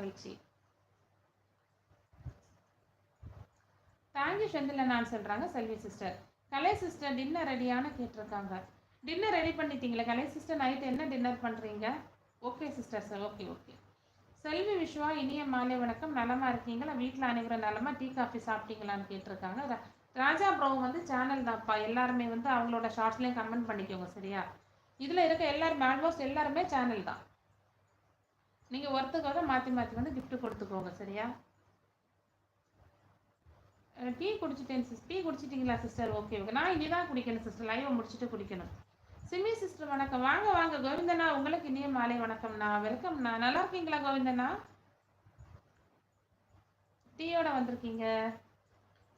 மகிழ்ச்சி. தேங்க்யூ செந்தில் நான் சொல்கிறாங்க Selvi sister. Kalai sister dinner ரெடியான கேட்டிருக்காங்க. டின்னர் ரெடி பண்ணிட்டீங்களா கலை சிஸ்டர்? நைட் என்ன டின்னர் பண்ணுறீங்க? Okay sister sir, okay okay. Selvi Viswa இனிய மாலை வணக்கம். நலமாக இருக்கீங்களா? வீட்டில் அனைவரும் நலமா? டீ காஃபி சாப்பிட்டீங்களான்னு கேட்டிருக்காங்க. ராஜா ப்ரோ வந்து சேனல் தான்ப்பா, எல்லாருமே வந்து அவங்களோட ஷார்ட்ஸ்லேயும் கமெண்ட் பண்ணிக்கோங்க சரியா? இதில் இருக்க எல்லாருமே ஆல்மோஸ்ட் எல்லாருமே சேனல் தான். நீங்கள் ஒருத்தருக்காக மாற்றி மாற்றி வந்து கிஃப்ட் கொடுத்துக்கோங்க சரியா? டீ குடிச்சிட்டேன் சிஸ்டர். டீ குடிச்சிட்டிங்களா சிஸ்டர்? Okay okay. நான் இனி தான் குடிக்கணும் சிஸ்டர், லைவை முடிச்சுட்டு குடிக்கணும். சிமி சிஸ்டர் வணக்கம். வாங்க வாங்க கோவிந்தண்ணா, உங்களுக்கு இனிய மாலை வணக்கம்ண்ணா. வெல்கம்ண்ணா. நல்லா இருக்கீங்களா கோவிந்தண்ணா? டீயோட வந்திருக்கீங்க.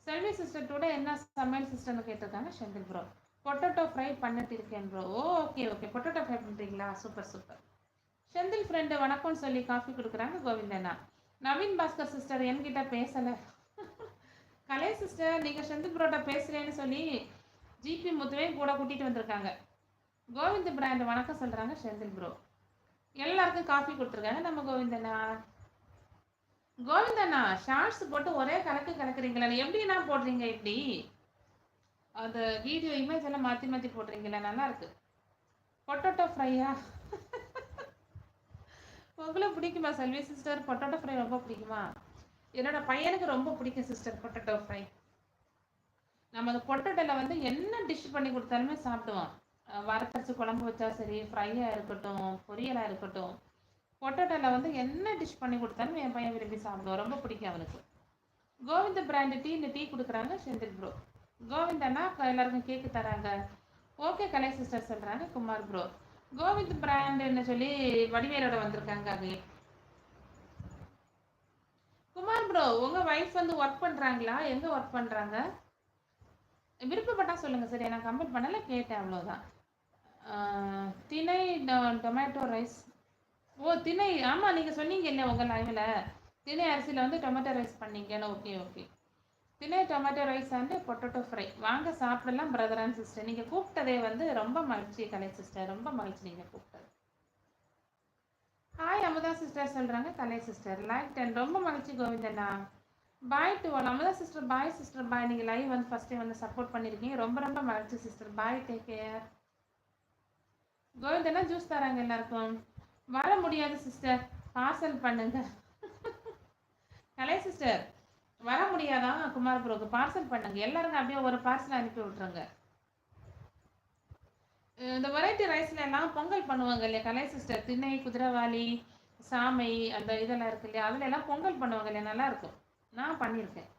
செல்வி சிஸ்டர் டுடே என்ன சமையல் சிஸ்டர்னு கேட்டிருக்காங்க செந்தில் ப்ரோ. பொட்டேட்டோ ஃப்ரை பண்ணிட்டு இருக்கேன் bro. Okay okay, potato fry பண்ணுறீங்களா? Super super. செந்தில் ஃப்ரெண்டு வணக்கம்னு சொல்லி காஃபி கொடுக்குறாங்க கோவிந்தண்ணா. நவீன் பாஸ்கர் சிஸ்டர் என்கிட்ட பேசலை. கலை சிஸ்டர் நீங்கள் செந்தில் ப்ரோட்ட பேசுகிறேன்னு சொல்லி ஜிபி முத்துவையும் கூட கூட்டிகிட்டு வந்திருக்காங்க. கோவிந்த் பிராண்ட் வணக்கம் சொல்கிறாங்க செந்தில் ப்ரோ. எல்லாருக்கும் காஃபி கொடுத்துருக்காங்க நம்ம கோவிந்தண்ணா. கோவிந்தண்ணா ஷார்ட்ஸ் போட்டு ஒரே கலக்கு கலக்குறீங்களா? எப்படின்னா போடுறீங்க இப்படி? அந்த வீடியோ இமேஜ் எல்லாம் மாற்றி மாற்றி போடுறீங்களா? நல்லா இருக்கு. பொட்டேட்டோ ஃப்ரையா? உங்களுக்கு பிடிக்குமா செல்வி சிஸ்டர்? பொட்டேட்டோ ஃப்ரை ரொம்ப பிடிக்குமா? என்னோட பையனுக்கு ரொம்ப பிடிக்கும் சிஸ்டர் பொட்டேட்டோ ஃப்ரை. நம்ம அந்த பொட்டேட்டோவில் வந்து என்ன டிஷ் பண்ணி கொடுத்தாலுமே சாப்பிடுவான். வறுத்தரைச்சி குழம்பு வச்சா சரி, ஃப்ரையாக இருக்கட்டும், பொரியலாக இருக்கட்டும், பொட்டேட்டோவில் வந்து என்ன டிஷ் பண்ணி கொடுத்தாலும் என் பையன் விரும்பி சாப்பிடுவான். ரொம்ப பிடிக்கும் அவனுக்கு. கோவிந்த பிராண்டு டீ கொடுக்குறாங்க செந்தில் ப்ரோ. கோவிந்தண்ணா எல்லாருக்கும் கேக்கு தராங்க. ஓகே கலை சிஸ்டர் சொல்கிறாங்க குமார் ப்ரோ. கோவிந்த் பிராண்டுன்னு சொல்லி வடிவேலோட வந்திருக்காங்க. அது குமார் ப்ரோ, உங்கள் ஒய்ஃப் வந்து ஒர்க் பண்ணுறாங்களா? எங்கே ஒர்க் பண்ணுறாங்க? விருப்பப்பட்டா சொல்லுங்கள் சரியா? நான் கமெண்ட் பண்ணலை, கேட்டேன் அவ்வளோதான். திணை டொமேட்டோ ரைஸ். ஓ திணை, ஆமாம் நீங்கள் சொன்னீங்க இல்லையா உங்கள் லைவில், திணை அரிசியில் வந்து டொமேட்டோ ரைஸ் பண்ணீங்கன்னு. Okay okay. திணை tomato rice and potato fry. வாங்க சாப்பிடலாம் பிரதர் அண்ட் சிஸ்டர். நீங்கள் கூப்பிட்டதே வந்து ரொம்ப மகிழ்ச்சி கலை சிஸ்டர், ரொம்ப மகிழ்ச்சி நீங்கள் கூப்பிட்டது. ஹாய் அமுதா சிஸ்டர் சொல்கிறாங்க கலை சிஸ்டர். லைக் 10. ரொம்ப மகிழ்ச்சி கோவிந்தண்ணா. Bye to all. Amutha sister bye sister bye. நீங்கள் லைவ் வந்து ஃபஸ்ட்டே வந்து சப்போர்ட் பண்ணியிருக்கீங்க, ரொம்ப ரொம்ப மகிழ்ச்சி சிஸ்டர். பாய், டேக் கேர். கோவிந்தண்ணா ஜூஸ் தராங்க எல்லாருக்கும். வர முடியாது சிஸ்டர், பார்சல் பண்ணுங்க. கலை சிஸ்டர் வர முடியாதா? குமார் ப்ரோக்கு பார்சல் பண்ணுங்க. எல்லாருக்கும் அப்படியே ஒரு பார்சல் அனுப்பி விட்ருங்க. இந்த வெரைட்டி ரைஸ்ல எல்லாம் பொங்கல் பண்ணுவாங்க இல்லையா கலை சிஸ்டர்? திணை, குதிரைவாளி, சாமை, அந்த இதெல்லாம் இருக்கு இல்லையா, அதுல எல்லாம் பொங்கல் பண்ணுவாங்க இல்லையா, நல்லா இருக்கும். நான் பண்ணியிருக்கேன்.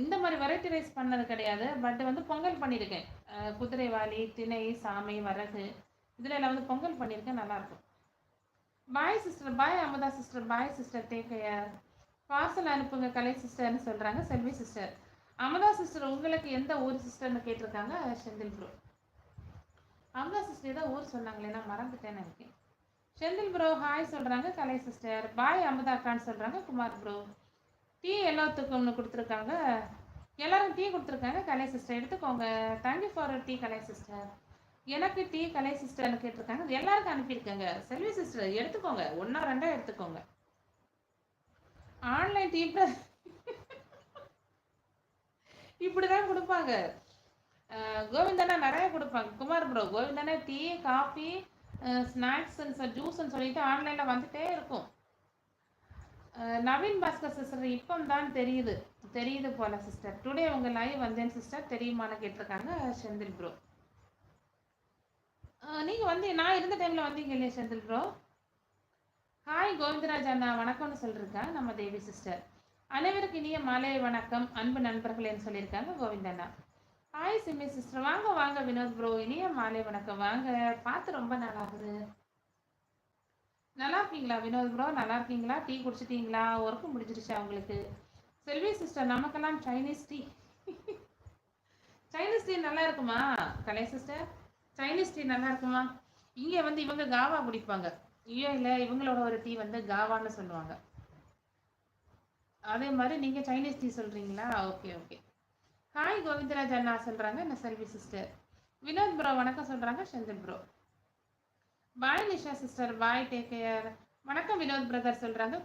இந்த மாதிரி வெரைட்டி ரைஸ் பண்ணது கிடையாது, பட் வந்து பொங்கல் பண்ணியிருக்கேன். குதிரைவாளி, திணை, சாமை, வரகு, இதுல எல்லாம் வந்து பொங்கல் பண்ணியிருக்கேன், நல்லா இருக்கும். Bye sister. Bye Amutha sister. Bye sister, take care. Parcel அனுப்புங்க கலை சிஸ்டர்னு சொல்கிறாங்க செல்வி சிஸ்டர். அமுதா சிஸ்டர் உங்களுக்கு எந்த ஊர் சிஸ்டர்னு கேட்டிருக்காங்க செந்தில் ப்ரோ. அமுதா சிஸ்டர் ஏதோ ஊர் சொன்னாங்களே, நான் மறந்துட்டேன்னு நினைக்கிறேன். செந்தில் ப்ரோ ஹாய் சொல்கிறாங்க கலை சிஸ்டர். பாய் அமுதா அக்கான்னு சொல்கிறாங்க குமார் ப்ரோ. டீ எல்லாத்துக்கும்னு கொடுத்துருக்காங்க. எல்லாரும் டீ கொடுத்துருக்காங்க கலை சிஸ்டர், எடுத்துக்கோங்க. Thank you for tea Kalai sister. எனக்கு டீ கலை சிஸ்டர்னு கேட்டிருக்காங்க, எல்லாருக்கும் அனுப்பியிருக்காங்க. செல்வி சிஸ்டர் எடுத்துக்கோங்க, 1 or 2 எடுத்துக்கோங்க. ஆன்லைன் டீ இப்படிதான் கொடுப்பாங்க. கோவிந்தண்ணா நிறைய கொடுப்பாங்க குமார் ப்ரோ. கோவிந்தண்ணா டீ, காஃபி, ஸ்நாக்ஸ், ஜூஸ்ன்னு சொல்லிட்டு ஆன்லைனில் வந்துட்டே இருக்கும். நவீன் பாஸ்கர் சிஸ்டர் இப்போ தான் தெரியுது போல சிஸ்டர். டுடே உங்கள் லைவ் வந்தேன் சிஸ்டர், தெரியுமான்னு கேட்டிருக்காங்க செந்தில் ப்ரோ. நீங்கள் வந்து நான் இருந்த டைமில் வந்தீங்க இல்லையா செந்தில் ப்ரோ? ஹாய் கோவிந்தராஜ் அண்ணா வணக்கம்னு சொல்லியிருக்காங்க நம்ம தேவி சிஸ்டர். அனைவருக்கு இனிய மாலை வணக்கம் அன்பு நண்பர்களேன்னு சொல்லியிருக்காங்க கோவிந்தண்ணா. Hi Simmi sister. வாங்க வாங்க வினோத் ப்ரோ, இனிய மாலை வணக்கம். வாங்க, பார்த்து ரொம்ப நாள் ஆகுது. நல்லா இருக்கீங்களா வினோத் ப்ரோ? நல்லா இருக்கீங்களா? டீ குடிச்சிட்டிங்களா? ஒர்க்கு முடிஞ்சிருச்சா உங்களுக்கு? செல்வி சிஸ்டர் நமக்கெல்லாம் சைனீஸ் டீ. சைனீஸ் டீ நல்லா இருக்குமா கலை சிஸ்டர்? சைனீஸ் டீ நல்லா இருக்குமா? இங்கே வந்து இவங்க காவா குடிப்பாங்க. இல்லை இவங்களோட ஒரு டீ வந்து காவான்னு சொல்லுவாங்க. அதே மாதிரி நீங்கள் சைனீஸ் டீ சொல்கிறீங்களா? Okay okay. ஹாய் கோவிந்தராஜ் அண்ணா சொல்கிறாங்க என்ன செல்வி சிஸ்டர். வினோத் ப்ரோ வணக்கம் சொல்கிறாங்க செந்தில் ப்ரோ. பாய் நிஷா சிஸ்டர். பாய், டேக் கேர். வணக்கம் வினோத் பிரதர் சொல்கிறாங்க